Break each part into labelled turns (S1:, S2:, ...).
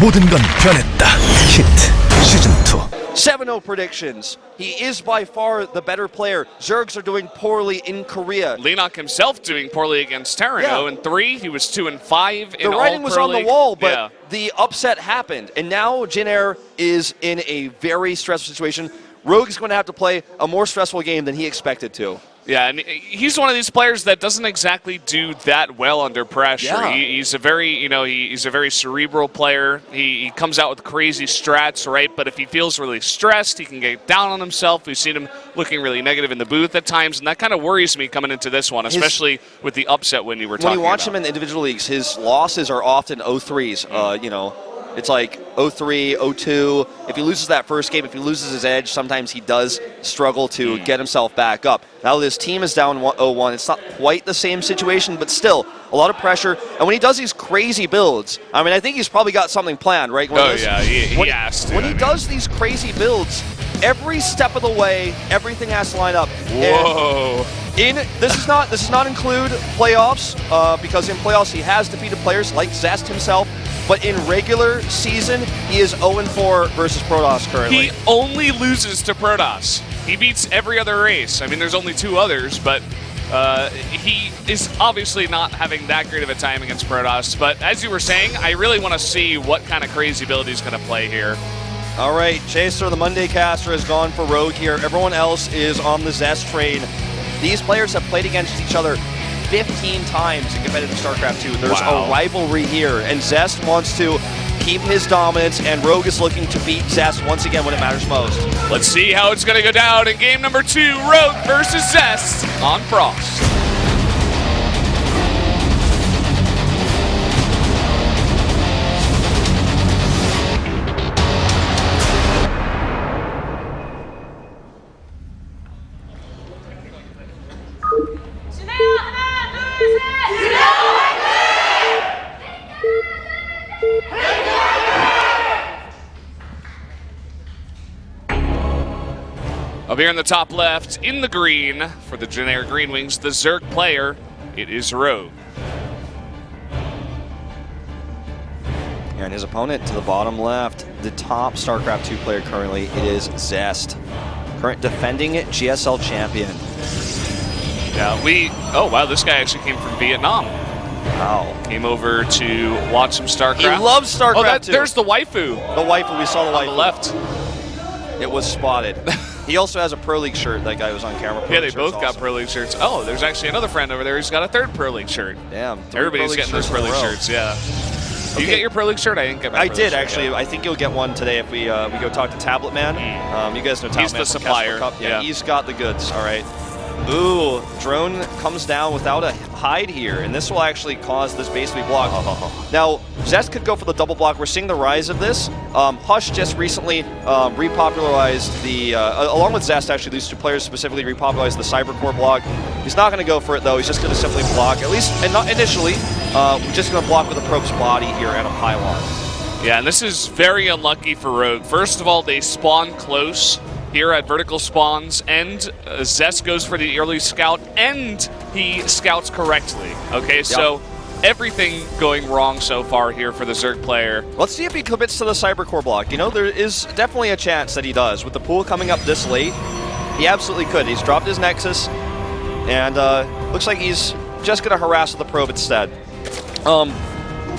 S1: 모든 건 변했다. 히트 시즌 2.
S2: 7-0 predictions. He is by far the better player. Zergs are doing poorly in Korea.
S3: Leonok himself doing poorly against Terran.
S2: Yeah.
S3: 0-3. He was 2-5 in
S2: The writing was on the
S3: League.
S2: wall, but
S3: yeah.
S2: the upset happened. And now Jin Air is in a very stressful situation. Rogue is going to have to play a more stressful game than he expected to.
S3: Yeah, and he's one of these players that doesn't exactly do that well under pressure.
S2: Yeah.
S3: He's a very, he's a very cerebral player. He comes out with crazy strats, right? But if he feels really stressed, he can get down on himself. We've seen him looking really negative in the booth at times, and that kind of worries me coming into this one, especially with the upset win you were talking about.
S2: When you watch him in the individual leagues, his losses are often 0-3s. It's like 0-3, 0-2. If he loses that first game, if he loses his edge, sometimes he does struggle to get himself back up. Now this team is down 0-1. It's not quite the same situation, but still a lot of pressure. And when he does these crazy builds, I mean, I think he's probably got something planned, right?
S3: Yeah, he has to.
S2: When he does these crazy builds, every step of the way, everything has to line up.
S3: Whoa.
S2: This does not include playoffs, because in playoffs he has defeated players like Zest himself. But in regular season, he is 0-4 versus Protoss currently.
S3: He only loses to Protoss. He beats every other race. I mean, there's only 2 others, but he is obviously not having that great of a time against Protoss. But as you were saying, I really want to see what kind of crazy build he's going to play here.
S2: All right, Chaser, the Monday caster, has gone for Rogue here. Everyone else is on the Zest train. These players have played against each other 15 times in competitive Starcraft 2. There's a rivalry here, and Zest wants to keep his dominance, and Rogue is looking to beat Zest once again when it matters most.
S3: Let's see how it's going to go down in game number 2, Rogue versus Zest on Frost. Up here in the top left, in the green, for the generic Green Wings, the Zerg player, it is Rogue.
S2: And his opponent to the bottom left, the top StarCraft 2 player currently, it is Zest. Current defending GSL champion.
S3: Yeah, oh wow, this guy actually came from Vietnam.
S2: Wow.
S3: Came over to watch some StarCraft.
S2: He loves StarCraft 2.
S3: There's the waifu.
S2: The waifu, we saw the waifu.
S3: On the left.
S2: It was spotted. He also has a Pro League shirt. That guy was on camera.
S3: Yeah, they both got Pro League shirts. Oh, there's actually another friend over there who's got a 3rd Pro League shirt.
S2: Damn.
S3: Everybody's getting those Pro League shirts, yeah. Did you get your Pro League shirt? I didn't get my
S2: I
S3: Pro
S2: did,
S3: League
S2: actually.
S3: shirt, yeah.
S2: I think you'll get one today if we go talk to Tablet Man. You guys know Tablet Man.
S3: He's the supplier.
S2: Yeah, he's got the goods. All right. Ooh, drone comes down without a hide here, and this will actually cause this base to be blocked. Now, Zest could go for the double block. We're seeing the rise of this. Hush just recently repopularized the, along with Zest, actually, these 2 players specifically repopularized the Cybercore block. He's not going to go for it, though. He's just going to simply block, at least, and not initially, we're just going to block with a probe's body here and a pylon.
S3: Yeah, and this is very unlucky for Rogue. First of all, they spawn close here at vertical spawns, and Zest goes for the early scout, and he scouts correctly. Okay, so everything going wrong so far here for the Zerg player.
S2: Let's see if he commits to the Cybercore block. You know, there is definitely a chance that he does. With the pool coming up this late, he absolutely could. He's dropped his Nexus, and looks like he's just going to harass with the probe instead.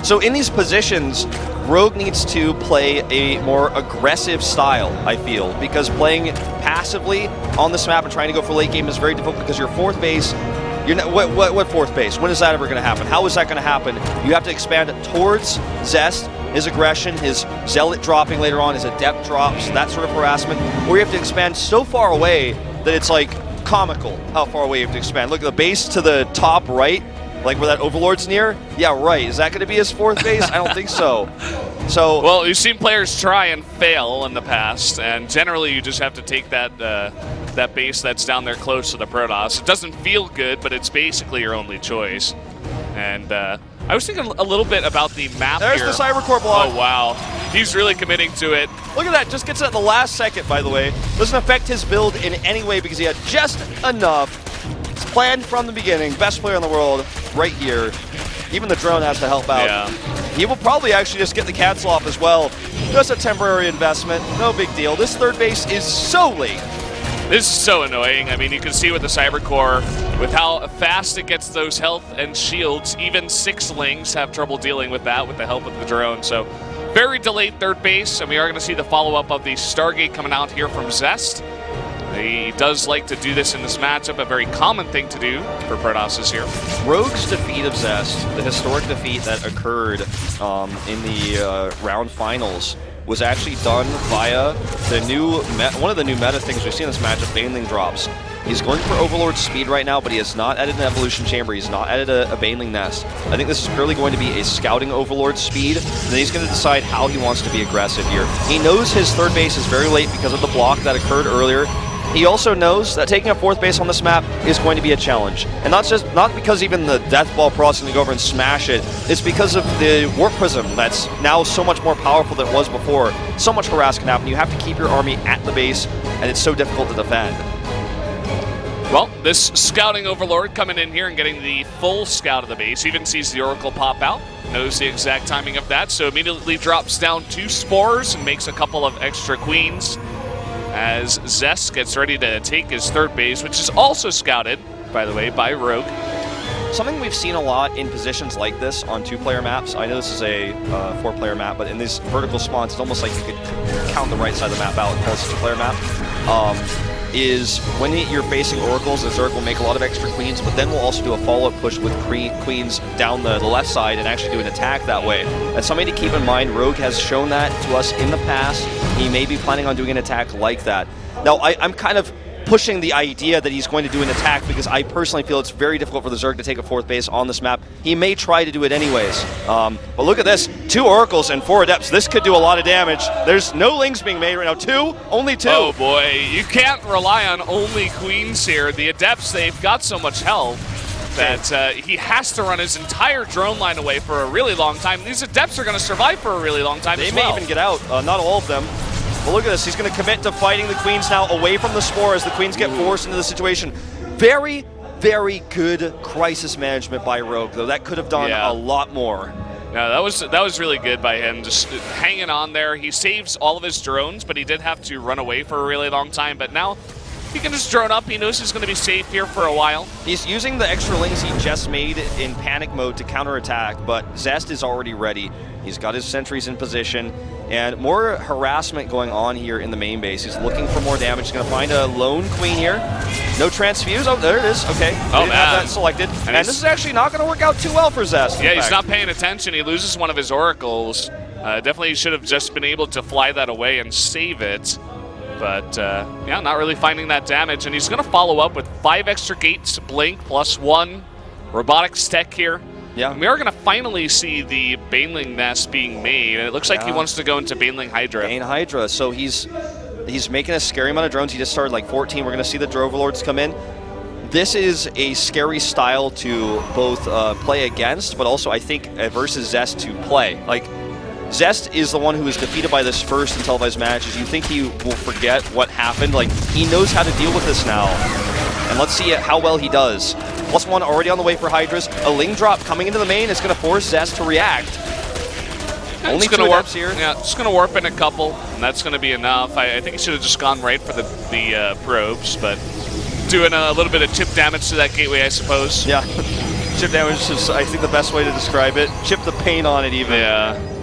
S2: So in these positions, Rogue needs to play a more aggressive style, I feel, because playing passively on this map and trying to go for late game is very difficult because your 4th base, you're not, what 4th base? When is that ever going to happen? How is that going to happen? You have to expand towards Zest, his aggression, his Zealot dropping later on, his Adept drops, that sort of harassment, or you have to expand so far away that it's like comical how far away you have to expand. Look at the base to the top right, like where that Overlord's near? Yeah, right. Is that going to be his 4th base? I don't think so.
S3: Well, you've seen players try and fail in the past, and generally you just have to take that that base that's down there close to the Protoss. It doesn't feel good, but it's basically your only choice. And I was thinking a little bit about the map
S2: There's
S3: here.
S2: the Cybercore block.
S3: Oh, wow. He's really committing to it.
S2: Look at that. Just gets it at the last second, by the way. Doesn't affect his build in any way because he had just enough. It's planned from the beginning. Best player in the world right here. Even the drone has to help out.
S3: Yeah.
S2: he will probably actually just get the cancel off as well. Just a temporary investment, no big deal. This third base is so late.
S3: This is so annoying. I mean, you can see with the Cyber Core, with how fast it gets those health and shields, even 6 Lings have trouble dealing with that with the help of the drone. So very delayed third base, and we are going to see the follow-up of the Stargate coming out here from Zest. He does like to do this in this matchup, a very common thing to do for Protoss here.
S2: Rogue's defeat of Zest, the historic defeat that occurred in the round finals, was actually done via the new one of the new meta things we've seen in this matchup, Baneling drops. He's going for Overlord speed right now, but he has not added an Evolution Chamber. He's not added a Baneling Nest. I think this is purely going to be a scouting Overlord speed, and then he's going to decide how he wants to be aggressive here. He knows his third base is very late because of the block that occurred earlier. He also knows that taking a fourth base on this map is going to be a challenge. And not because even the Death Ball Pro is going to go over and smash it. It's because of the Warp Prism that's now so much more powerful than it was before. So much harass can happen. You have to keep your army at the base, and it's so difficult to defend.
S3: Well, this Scouting Overlord coming in here and getting the full scout of the base. Even sees the Oracle pop out. Knows the exact timing of that, so immediately drops down 2 Spores and makes a couple of extra Queens. As Zest gets ready to take his third base, which is also scouted, by the way, by Rogue.
S2: Something we've seen a lot in positions like this on 2-player maps. I know this is a 4-player map, but in these vertical spawns, it's almost like you could count the right side of the map out and call this a 2-player map. Is when you're facing Oracles, the Zerg will make a lot of extra Queens, but then we'll also do a follow-up push with Queens down the left side and actually do an attack that way. That's something to keep in mind. Rogue has shown that to us in the past. He may be planning on doing an attack like that. Now, I'm kind of pushing the idea that he's going to do an attack because I personally feel it's very difficult for the Zerg to take a fourth base on this map. He may try to do it anyways. But look at this. 2 Oracles and 4 Adepts. This could do a lot of damage. There's no Lings being made right now. 2? Only 2.
S3: Oh boy, you can't rely on only Queens here. The Adepts, they've got so much health that he has to run his entire drone line away for a really long time. These Adepts are going to survive for a really long time
S2: They
S3: as
S2: may
S3: well.
S2: even get out. Not all of them. But look at this, he's going to commit to fighting the Queens now away from the Spore as the Queens get forced into the situation. Very, very good crisis management by Rogue, though. That could have done a lot more.
S3: No, that was really good by him, just hanging on there. He saves all of his drones, but he did have to run away for a really long time. But now he can just drone up. He knows he's going to be safe here for a while.
S2: He's using the extra Lings he just made in panic mode to counterattack, but Zest is already ready. He's got his sentries in position, and more harassment going on here in the main base. He's looking for more damage. He's going to find a lone Queen here. No transfuse. Oh, there it is. Okay.
S3: Oh,
S2: didn't have that selected. And this is actually not going to work out too well for Zest.
S3: Yeah, he's not paying attention. He loses one of his Oracles. Definitely should have just been able to fly that away and save it. But, yeah, not really finding that damage. And he's going to follow up with 5 extra gates, Blink, +1, Robotics Tech here.
S2: Yeah.
S3: And we are going to finally see the Baneling Nest being made. And it looks like he wants to go into Baneling Hydra.
S2: Bane Hydra. So he's making a scary amount of drones. He just started like 14. We're going to see the Droverlords come in. This is a scary style to both play against, but also I think versus Zest to play. Like, Zest is the one who was defeated by this first in televised matches. You think he will forget what happened? Like, he knows how to deal with this now. And let's see how well he does. +1 already on the way for Hydras. A Ling drop coming into the main is going to force Zest to react. Only 2 Adepts here.
S3: Yeah, just going to warp in a couple, and that's going to be enough. I think he should have just gone right for the probes, but doing a little bit of chip damage to that gateway, I suppose.
S2: Yeah, chip damage is, I think, the best way to describe it. Chip the paint on it, even.
S3: Yeah.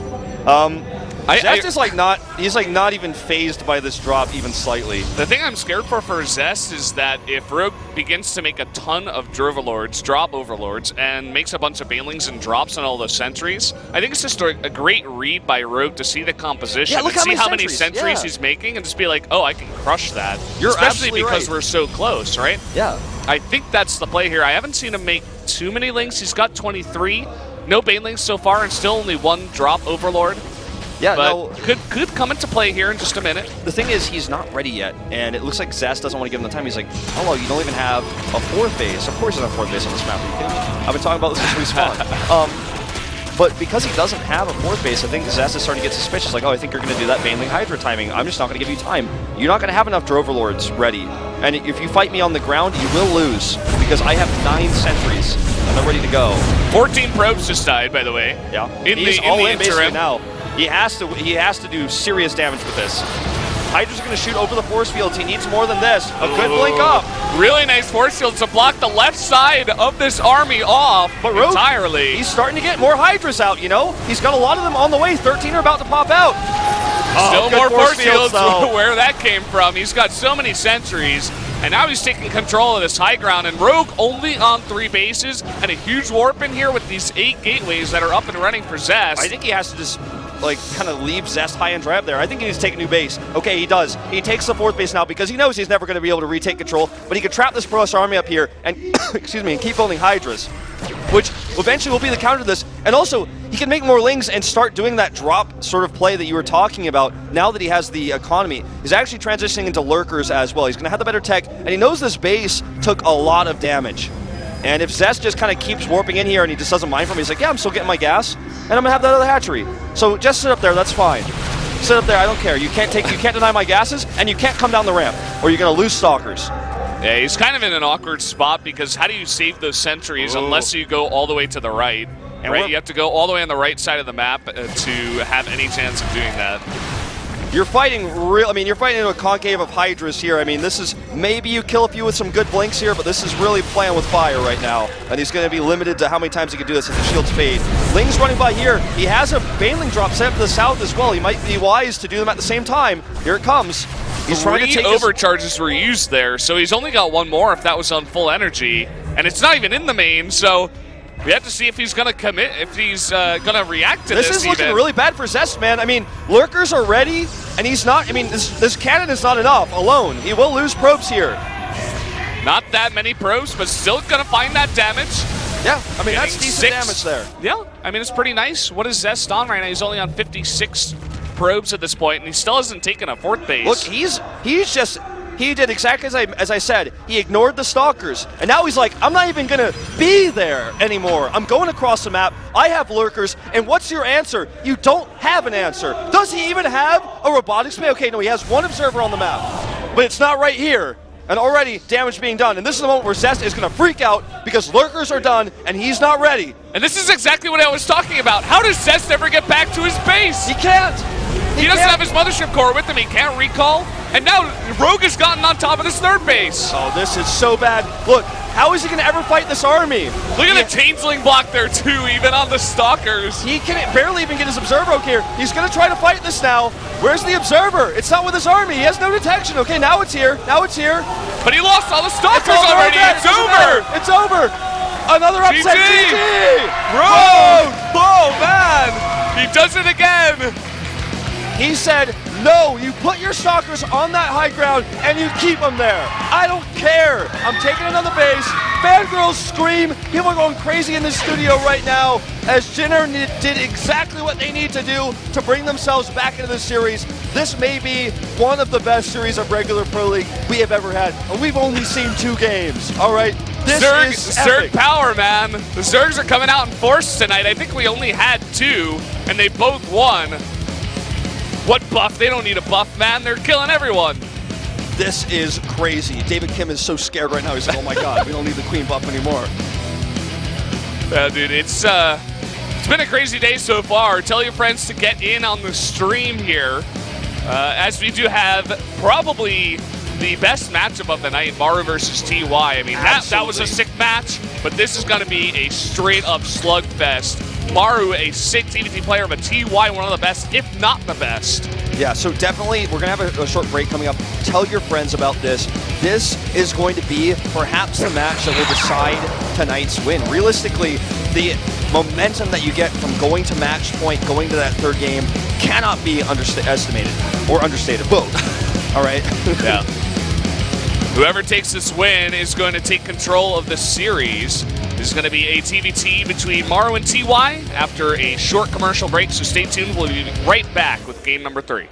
S2: Zest is like he's like not even phased by this drop even slightly.
S3: The thing I'm scared for Zest is that if Rogue begins to make a ton of Droverlords, drop Overlords, and makes a bunch of Banelings and drops on all those sentries, I think it's just a great read by Rogue to see the composition and see how many sentries he's making and just be like, oh, I can crush that. Especially because we're so close, right?
S2: Yeah.
S3: I think that's the play here. I haven't seen him make too many Lings. He's got 23. No Banelings so far and still only 1 drop Overlord.
S2: Yeah,
S3: but could come into play here in just a minute.
S2: The thing is, he's not ready yet, and it looks like Zest doesn't want to give him the time. He's like, hello, you don't even have a 4th base. Of course there's a 4th base on this map. Are you kidding me? I've been talking about this since we spawned. But because he doesn't have a 4th base, I think Zest is starting to get suspicious. Like, oh, I think you're going to do that Baneling Hydra timing. I'm just not going to give you time. You're not going to have enough Droverlords ready. And if you fight me on the ground, you will lose, because I have 9 sentries. and they're ready to go.
S3: 14 probes just died, by the way.
S2: Yeah,
S3: He's
S2: all in basically
S3: interim.
S2: now. He has to do serious damage with this. Hydra's going to shoot over the force fields. He needs more than this. A good blink up.
S3: Really nice force field to block the left side of this army off entirely.
S2: He's starting to get more Hydras out, you know? He's got a lot of them on the way. 13 are about to pop out.
S3: Still
S2: good
S3: more force fields
S2: though.
S3: where that came from. He's got so many sentries, and now he's taking control of this high ground, and Rogue only on 3 bases, and a huge warp in here with these 8 gateways that are up and running for Zest.
S2: I think he has to just like kind of leave Zest high and dry up there. I think he needs to take a new base. Okay, he does. He takes the 4th base now because he knows he's never going to be able to retake control, but he could trap this Protoss army up here and, excuse me, and keep building Hydras, which eventually will be the counter to this. And also, he can make more Lings and start doing that drop sort of play that you were talking about now that he has the economy. He's actually transitioning into Lurkers as well. He's going to have the better tech, and he knows this base took a lot of damage. And if Zest just kind of keeps warping in here and he just doesn't mind from it, he's like, yeah, I'm still getting my gas, and I'm going to have that other hatchery. So just sit up there, that's fine. Sit up there, I don't care. You can't deny my gases, and you can't come down the ramp, or you're going to lose Stalkers.
S3: Yeah, he's kind of in an awkward spot because how do you save those sentries unless you go all the way to the right?
S2: And
S3: right, you have to go all the way on the right side of the map to have any chance of doing that.
S2: You're fighting you're fighting into a concave of Hydras here. I mean, this is, maybe you kill a few with some good blinks here, but this is really playing with fire right now. And he's going to be limited to how many times he can do this as the shields fade. Ling's running by here. He has a Baneling drop set up to the south as well. He might be wise to do them at the same time. Here it comes. He's trying to take
S3: overcharges were used there, so he's only got 1 more if that was on full energy. And it's not even in the main, so we have to see if he's going to commit, if he's going to react to this.
S2: This is looking really bad for Zest, man. I mean, Lurkers are ready, and he's not. I mean, this cannon is not enough alone. He will lose probes here.
S3: Not that many probes, but still going to find that damage.
S2: Yeah, I mean, that's decent damage there.
S3: Yeah, I mean, it's pretty nice. What is Zest on right now? He's only on 56 probes at this point, and he still hasn't taken a 4th base.
S2: Look, he did exactly as I said. He ignored the Stalkers, and now he's like, I'm not even going to be there anymore. I'm going across the map. I have Lurkers, and what's your answer? You don't have an answer. Does he even have a robotics bay? Okay, no, he has 1 observer on the map, but it's not right here. And already damage being done. And this is the moment where Zest is going to freak out because Lurkers are done, and he's not ready.
S3: And this is exactly what I was talking about. How does Zest ever get back to his base?
S2: He can't.
S3: He doesn't have his mothership core with him. He can't recall. And now Rogue has gotten on top of this 3rd base.
S2: Oh, this is so bad. Look, how is he going to ever fight this army?
S3: Look at the Changeling block there, too, even on the Stalkers.
S2: He can barely even get his Observer here. He's going to try to fight this now. Where's the Observer? It's not with his army. He has no detection. Okay, now it's here. Now it's here.
S3: But he lost all the Stalkers already. It's over.
S2: It's over. Another upset. GG.
S3: Rogue. Oh, man. He does it again.
S2: He said, no, you put your Stalkers on that high ground and you keep them there. I don't care. I'm taking another base. Fangirls scream. People are going crazy in this studio right now as Jinner did exactly what they need to do to bring themselves back into the series. This may be one of the best series of regular Pro League we have ever had. And we've only seen 2 games, all right? This is
S3: Zerg power, man. The Zergs are coming out in force tonight. I think we only had 2, and they both won. What buff? They don't need a buff, man. They're killing everyone.
S2: This is crazy. David Kim is so scared right now. He's like, oh my god, we don't need the Queen buff anymore.
S3: Yeah, dude, it's been a crazy day so far. Tell your friends to get in on the stream here, as we do have probably the best matchup of the night, Maru versus TY. I mean, that was a sick match, but this is going to be a straight-up slugfest. Maru, a sick TVT player, but TY, one of the best, if not the best.
S2: Yeah, so definitely, we're going to have a short break coming up. Tell your friends about this. This is going to be perhaps the match that will decide tonight's win. Realistically, the momentum that you get from going to match point, going to that 3rd game, cannot be underestimated or understated. Both. All right?
S3: Yeah. Whoever takes this win is going to take control of the series. This is going to be a TVT between Maru and TY after a short commercial break, so stay tuned. We'll be right back with game number 3.